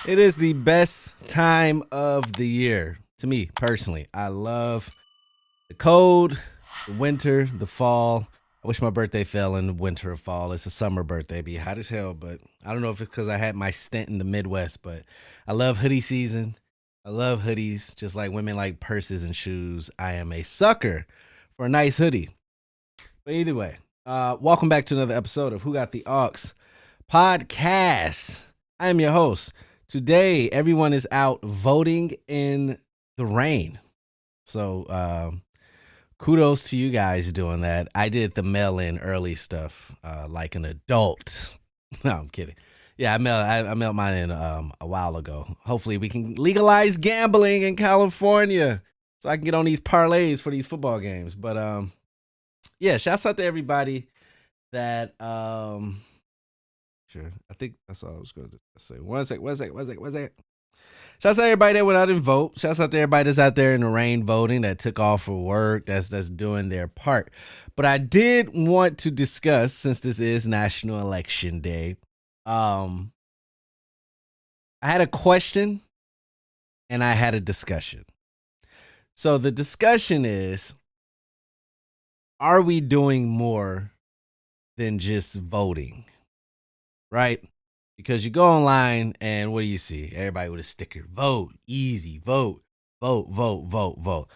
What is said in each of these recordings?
It is the best time of the year to me personally. I love the cold, the winter, the fall. I wish my birthday fell in the winter or fall. It's a summer birthday. It'd be hot as hell, but I don't know if it's because I had my stint in the Midwest, but I love hoodie season. I love hoodies, just like women like purses and shoes. I am a sucker for a nice hoodie. But either way, welcome back to another episode of Who Got the Aux Podcast. I am your host. Today, everyone is out voting in the rain. So, kudos to you guys doing that. I did the mail-in early stuff like an adult. No, I'm kidding. Yeah, I mailed mine in a while ago. Hopefully, we can legalize gambling in California so I can get on these parlays for these football games. But yeah, shouts out to everybody that sure. I think that's all I was going to say. One sec. Shouts out to everybody that went out and vote. Shouts out to everybody that's out there in the rain voting, that took off for work, that's doing their part. But I did want to discuss, since this is National Election Day, I had a question and I had a discussion. So the discussion is, are we doing more than just voting? Right? Because you go online and what do you see? Everybody with a sticker. Vote. Easy. Vote. Vote.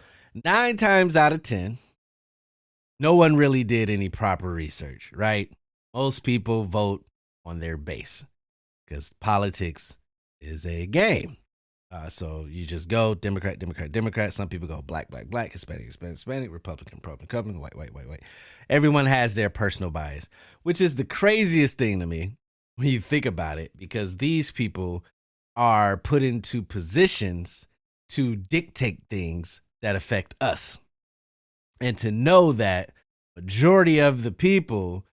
9 times out of 10, no one really did any proper research, right? Most people vote on their base because politics is a game. So you just go Democrat. Some people go black, Hispanic, Republican, white. Everyone has their personal bias, which is the craziest thing to me when you think about it, because these people are put into positions to dictate things that affect us. And to know that majority of the people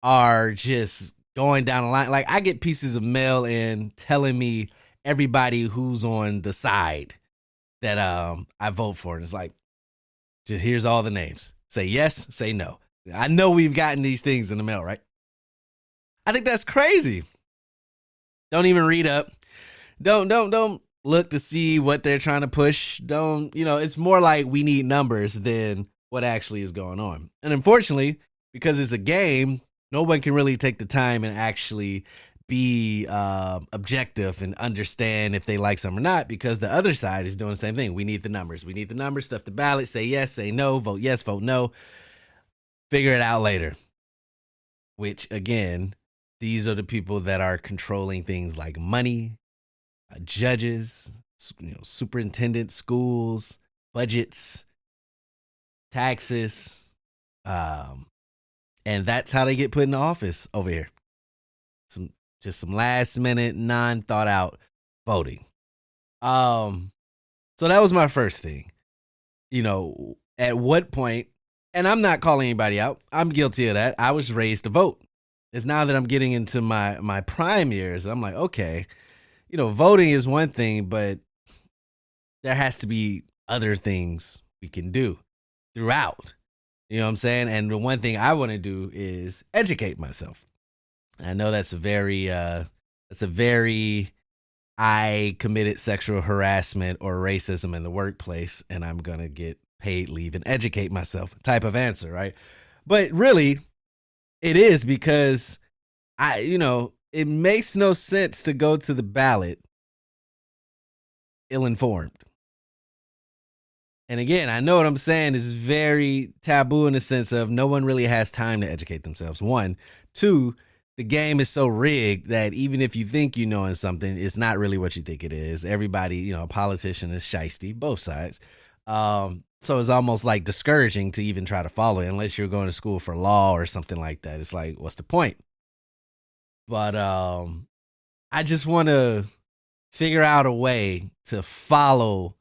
are just going down the line. Like, I get pieces of mail in telling me everybody who's on the side that I vote for. And it's like, just here's all the names. Say yes, say no. I know we've gotten these things in the mail, right? I think that's crazy. Don't even read up. Don't look to see what they're trying to push. It's more like we need numbers than what actually is going on. And unfortunately, because it's a game, no one can really take the time and actually be objective and understand if they like some or not, because the other side is doing the same thing. We need the numbers. Stuff the ballot, say yes, say no, vote yes, vote no. Figure it out later. Which, again, these are the people that are controlling things like money, judges, superintendents, schools, budgets, taxes, and that's how they get put in office over here. Some last minute, non thought out voting. So that was my first thing. At what point, and I'm not calling anybody out, I'm guilty of that. I was raised to vote. It's now that I'm getting into my prime years, I'm like, okay, voting is one thing, but there has to be other things we can do throughout. You know what I'm saying? And the one thing I want to do is educate myself. I know that's a very I committed sexual harassment or racism in the workplace and I'm going to get paid leave and educate myself type of answer, right? But really, it is, because it makes no sense to go to the ballot ill-informed. And again, I know what I'm saying is very taboo in the sense of no one really has time to educate themselves. 1, 2, the game is so rigged that even if you think you know something, it's not really what you think it is. Everybody, a politician is shiesty, both sides. So it's almost like discouraging to even try to follow it unless you're going to school for law or something like that. It's like, what's the point? But I just want to figure out a way to follow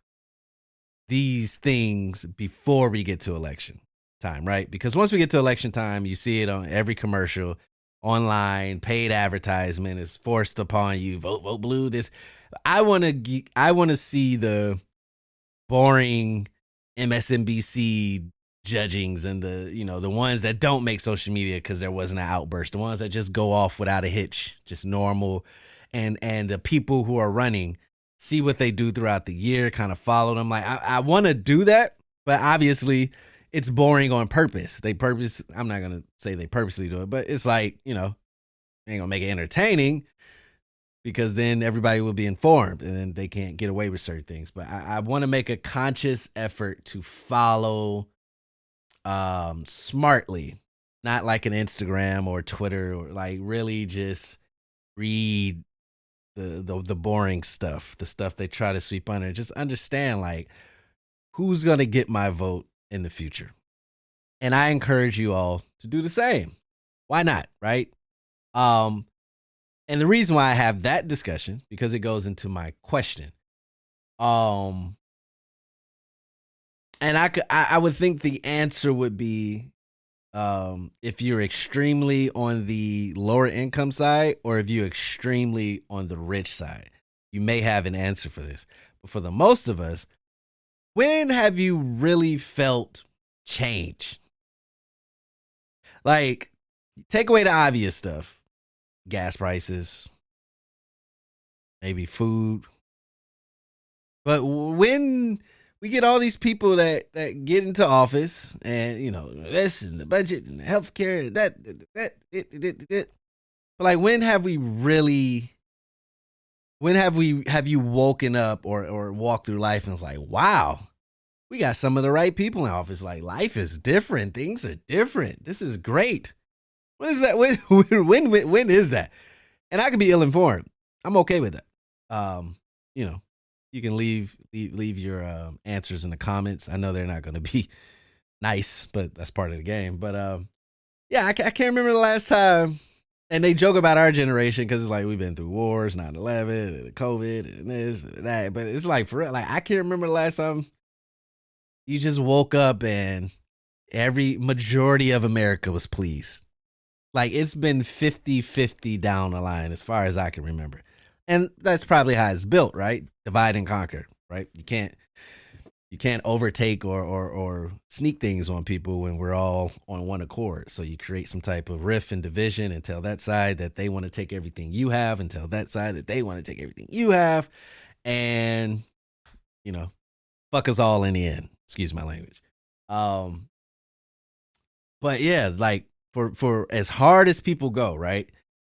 these things before we get to election time, right? Because once we get to election time, you see it on every commercial, online, paid advertisement is forced upon you. Vote blue. This, I want to see the boring MSNBC judgings and the ones that don't make social media because there wasn't an outburst, the ones that just go off without a hitch, just normal and the people who are running, see what they do throughout the year, kind of follow them. Like I want to do that, but obviously it's boring on purpose. I'm not gonna say they purposely do it, but it's like, they ain't gonna make it entertaining, because then everybody will be informed and then they can't get away with certain things. But I want to make a conscious effort to follow smartly, not like an Instagram or Twitter, or like really just read the boring stuff, the stuff they try to sweep under. Just understand, like, who's going to get my vote in the future. And I encourage you all to do the same. Why not, right? And the reason why I have that discussion, because it goes into my question. And I would think the answer would be, if you're extremely on the lower income side, or if you're extremely on the rich side, you may have an answer for this. But for the most of us, when have you really felt change? Like, take away the obvious stuff. Gas prices, maybe food. But when we get all these people that get into office, and this and the budget and the healthcare, but like, when have you woken up or walked through life and it's like, wow, we got some of the right people in office. Like, life is different, things are different, this is great. When is that? When is that? And I could be ill-informed. I'm okay with that. You can leave your answers in the comments. I know they're not going to be nice, but that's part of the game. But yeah, I can't remember the last time. And they joke about our generation because it's like we've been through wars, 9/11, and COVID, and this and that. But it's like, for real, like, I can't remember the last time you just woke up and every majority of America was pleased. Like, it's been 50-50 down the line as far as I can remember. And that's probably how it's built, right? Divide and conquer, right? You can't overtake or sneak things on people when we're all on one accord. So you create some type of rift and division and tell that side that they want to take everything you have, and tell that side that they want to take everything you have. And, fuck us all in the end. Excuse my language. But yeah, like, for as hard as people go, right?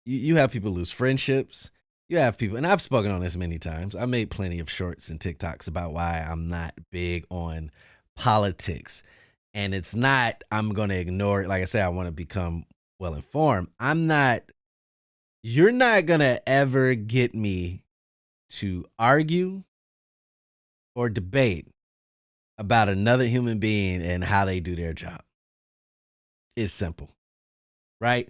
You have people lose friendships. You have people, and I've spoken on this many times. I made plenty of shorts and TikToks about why I'm not big on politics. And it's not, I'm going to ignore it. Like I said, I want to become well informed. You're not going to ever get me to argue or debate about another human being and how they do their job. It's simple, right?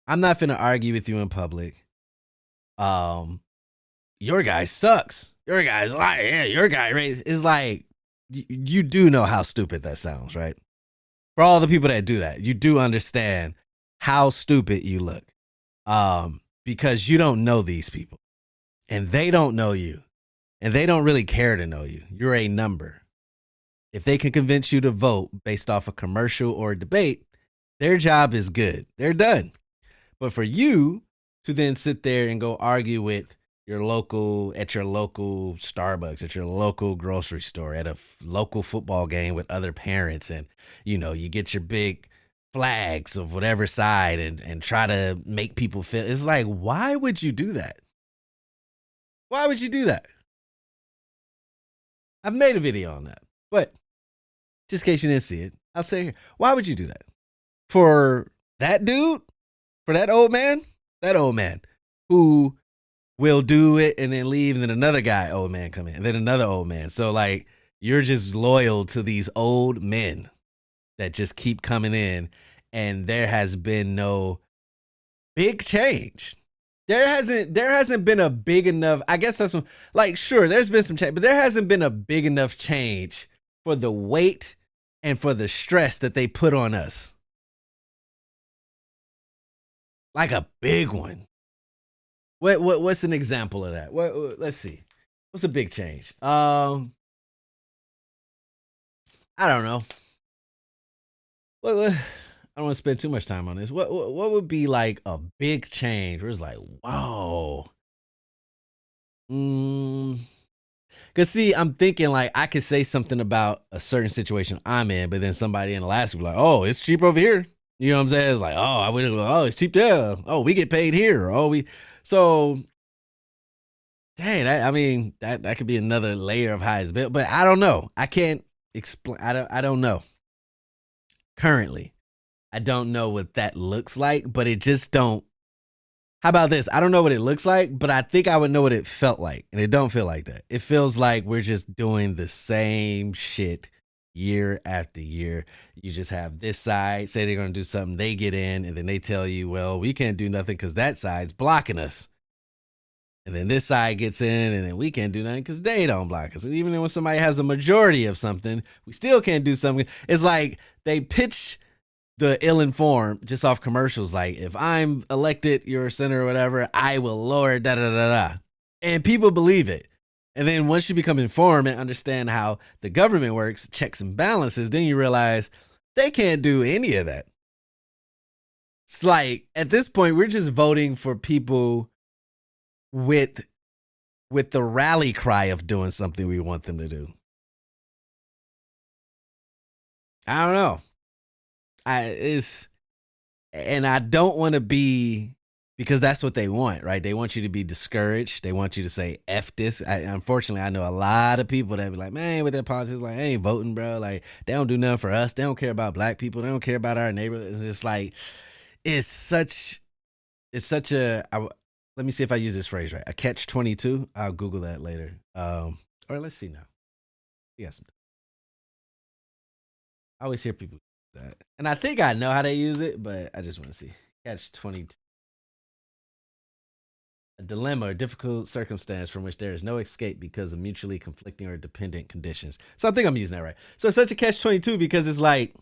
I'm not finna argue with you in public. Your guy sucks. Your guy's lying. Yeah, your guy is like, you do know how stupid that sounds, right? For all the people that do that, you do understand how stupid you look. Because you don't know these people, and they don't know you, and they don't really care to know you. You're a number. If they can convince you to vote based off a commercial or a debate, their job is good. They're done. But for you to then sit there and go argue with at your local Starbucks, at your local grocery store, at a local football game with other parents, and you get your big flags of whatever side and try to make people feel, it's like, why would you do that? Why would you do that? I've made a video on that, but just in case you didn't see it, I'll say here, why would you do that? For that dude, for that old man who will do it and then leave, and then another old man come in, and then another old man. So like, you're just loyal to these old men that just keep coming in, and there has been no big change. There hasn't been a big enough, I guess that's what, like, sure, there's been some change, but there hasn't been a big enough change for the weight and for the stress that they put on us. Like a big one. What's an example of that? Let's see. What's a big change? I don't know. I don't want to spend too much time on this. What would be like a big change where it's like, whoa, Mm, Cause see, I'm thinking like I could say something about a certain situation I'm in, but then somebody in Alaska be like, "Oh, it's cheap over here." You know what I'm saying? It's like, "Oh, I would, oh, it's cheap there. Oh, we get paid here. Oh, we." So, dang, I mean, that could be another layer of how it's built, but I don't know. I can't explain. I don't know. Currently, I don't know what that looks like, but it just don't. How about this? I don't know what it looks like, but I think I would know what it felt like. And it don't feel like that. It feels like we're just doing the same shit year after year. You just have this side say they're going to do something, they get in, and then they tell you, well, we can't do nothing because that side's blocking us. And then this side gets in, and then we can't do nothing because they don't block us. And even when somebody has a majority of something, we still can't do something. It's like they pitch the ill-informed just off commercials, like, if I'm elected your senator or whatever, I will lower da da da da, and people believe it. And then once you become informed and understand how the government works, checks and balances, then you realize they can't do any of that. It's like at this point we're just voting for people with the rally cry of doing something we want them to do. I don't know. And I don't want to be, because that's what they want, right? They want you to be discouraged. They want you to say F this. Unfortunately, I know a lot of people that be like, man, with their politics, like, I ain't voting, bro. Like, they don't do nothing for us. They don't care about black people. They don't care about our neighborhood. It's just like, it's such let me see if I use this phrase right. A catch-22. I'll Google that later. Or let's see now. Yeah, I always hear people use that. And I think I know how they use it, but I just want to see. Catch-22. A dilemma or difficult circumstance from which there is no escape because of mutually conflicting or dependent conditions. So I think I'm using that right. So it's such a catch-22 because it's like,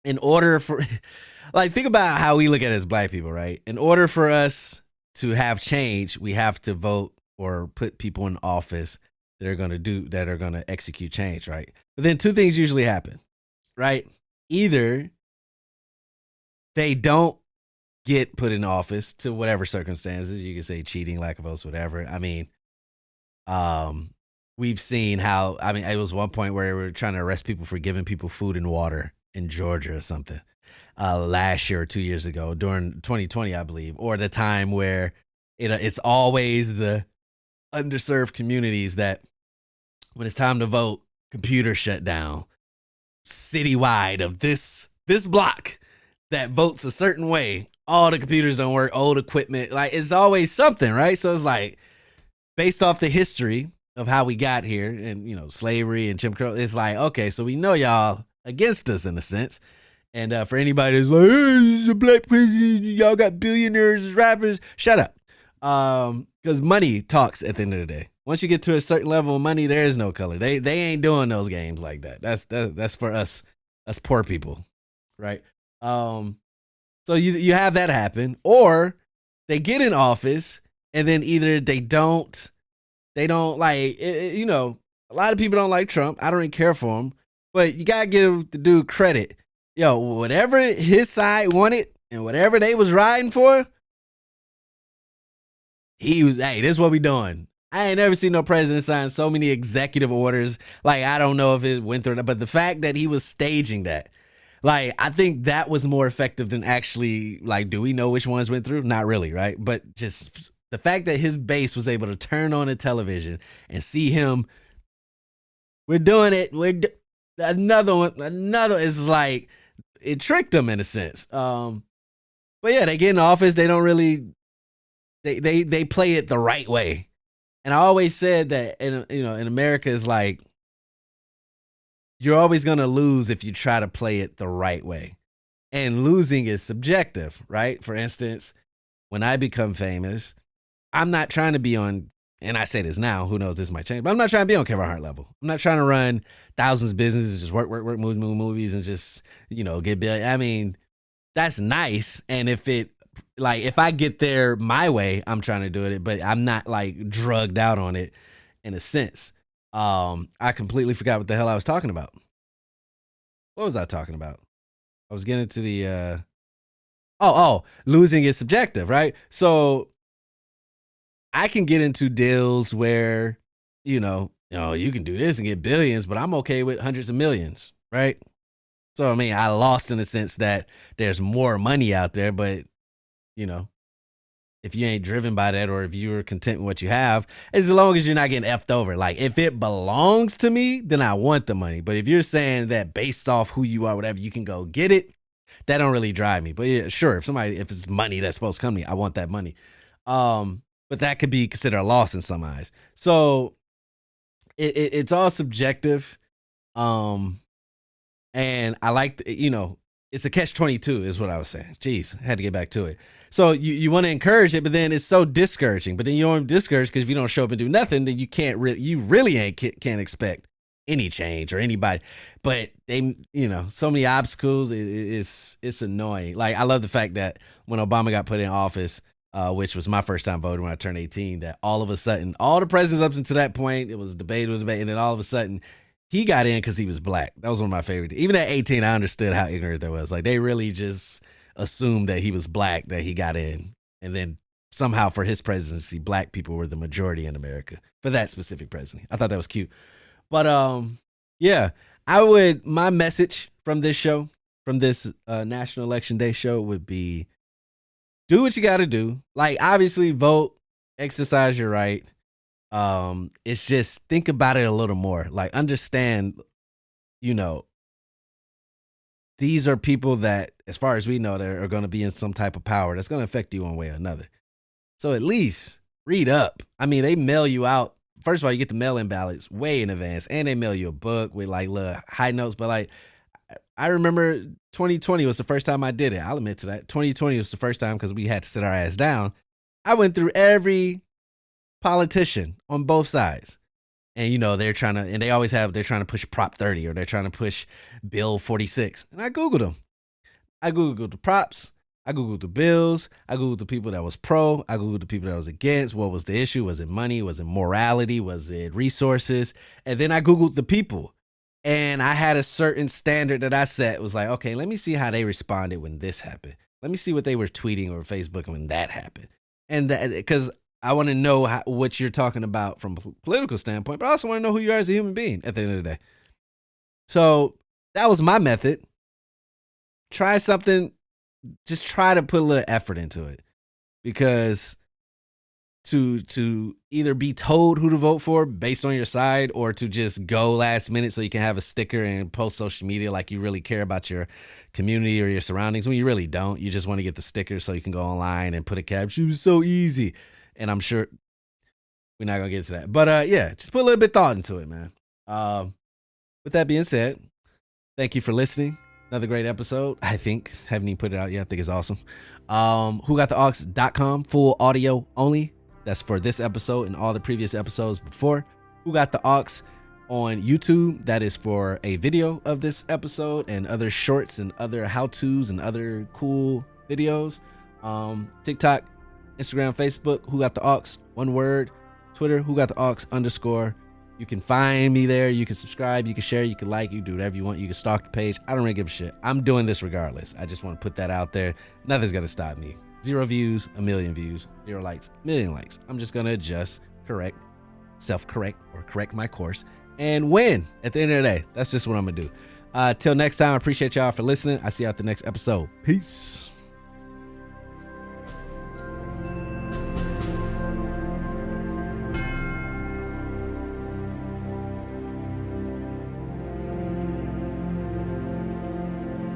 in order for, like, think about how we look at it as black people, right? In order for us to have change, we have to vote or put people in office that are going to execute change, right? But then two things usually happen, right? Either they don't get put in office to whatever circumstances. You can say cheating, lack of votes, whatever. I mean, we've seen how, I mean, it was one point where we were trying to arrest people for giving people food and water in Georgia or something, last year or 2 years ago during 2020, I believe, or the time where it's always the underserved communities that when it's time to vote, computers shut down citywide of this block that votes a certain way. All the computers don't work, old equipment, like, it's always something, right? So it's like, based off the history of how we got here and, slavery and Jim Crow, it's like, okay, so we know y'all against us in a sense. And for anybody that's like, hey, this is a black president, y'all got billionaires, rappers, shut up. Because money talks at the end of the day. Once you get to a certain level of money, there is no color. They ain't doing those games like that. That's for us poor people, right? So you have that happen, or they get in office and then either they don't like it, a lot of people don't like Trump. I don't really care for him, but you gotta give the dude credit. Yo, whatever his side wanted and whatever they was riding for, he was, hey, this is what we doing. I ain't never seen no president sign so many executive orders. Like, I don't know if it went through, but the fact that he was staging that, like, I think that was more effective than actually, like, do we know which ones went through? Not really, right? But just the fact that his base was able to turn on the television and see him, we're doing it. Another is like, it tricked them in a sense. But yeah, they get in office. They don't really, they play it the right way. And I always said that in America is like, you're always going to lose if you try to play it the right way. And losing is subjective, right? For instance, when I become famous, I'm not trying to be on, and I say this now, who knows, this might change, but I'm not trying to be on Kevin Hart level. I'm not trying to run thousands of businesses, just work, movies, and just, get billion. I mean, that's nice. And if I get there my way, I'm trying to do it, but I'm not like drugged out on it in a sense. I completely forgot what the hell I was talking about. What was I talking about? I was getting to the, losing is subjective, right? So I can get into deals where, you can do this and get billions, but I'm okay with hundreds of millions, right? So, I mean, I lost in the sense that there's more money out there, but, if you ain't driven by that or if you're content with what you have, as long as you're not getting effed over. Like, if it belongs to me, then I want the money. But if you're saying that based off who you are, whatever, you can go get it, that don't really drive me. But yeah, sure, if it's money that's supposed to come to me, I want that money. But that could be considered a loss in some eyes. So it's all subjective. And I like, it's a catch-22 is what I was saying. Jeez, I had to get back to it. So you want to encourage it, but then it's so discouraging. But then you don't discourage because if you don't show up and do nothing, then you really can't expect any change or anybody. But they, so many obstacles. It's annoying. Like, I love the fact that when Obama got put in office, which was my first time voting when I turned 18, that all of a sudden, all the presidents up until that point, it was debate, and then all of a sudden, he got in because he was black. That was one of my favorite. Even at 18, I understood how ignorant that was. Like, they really just assumed that he was black, that he got in. And then somehow for his presidency, black people were the majority in America for that specific presidency. I thought that was cute. But yeah, my message from this show, from this National Election Day show would be, do what you got to do. Like, obviously vote, exercise your right. It's just think about it a little more. Like, understand, these are people that, as far as we know, that are going to be in some type of power that's going to affect you one way or another. So at least read up. I mean, they mail you out. First of all, you get the mail-in ballots way in advance, and they mail you a book with like little high notes. But like, I remember 2020 was the first time I did it. I'll admit to that. 2020 was the first time because we had to sit our ass down. I went through every politician on both sides. And, they're trying to push Prop 30 or they're trying to push Bill 46. And I Googled them. I Googled the props. I Googled the bills. I Googled the people that was pro. I Googled the people that was against. What was the issue? Was it money? Was it morality? Was it resources? And then I Googled the people. And I had a certain standard that I set. It was like, okay, let me see how they responded when this happened. Let me see what they were tweeting or Facebooking when that happened. And because I want to know what you're talking about from a political standpoint, but I also want to know who you are as a human being at the end of the day. So that was my method. Try something. Just try to put a little effort into it, because to either be told who to vote for based on your side, or to just go last minute so you can have a sticker and post social media like you really care about your community or your surroundings, when you really don't. You just want to get the sticker so you can go online and put a caption. It was so easy. And I'm sure we're not going to get to that. But yeah, just put a little bit of thought into it, man. With that being said, thank you for listening. Another great episode, I think. Haven't even put it out yet. I think it's awesome. WhoGotTheAux.com, full audio only. That's for this episode and all the previous episodes before. Who Got the Aux on YouTube. That is for a video of this episode and other shorts and other how-tos and other cool videos. TikTok, Instagram, Facebook, Who Got the Aux, one word. Twitter, Who Got the Aux _ You can find me there. You can subscribe. You can share. You can like. You can do whatever you want. You can stalk the page. I don't really give a shit. I'm doing this regardless. I just want to put that out there. Nothing's going to stop me. 0 views, 1 million views. 0 likes, 1 million likes. I'm just going to adjust, correct, self-correct, or correct my course and win at the end of the day. That's just what I'm going to do. Till next time, I appreciate y'all for listening. I'll see you at the next episode. Peace.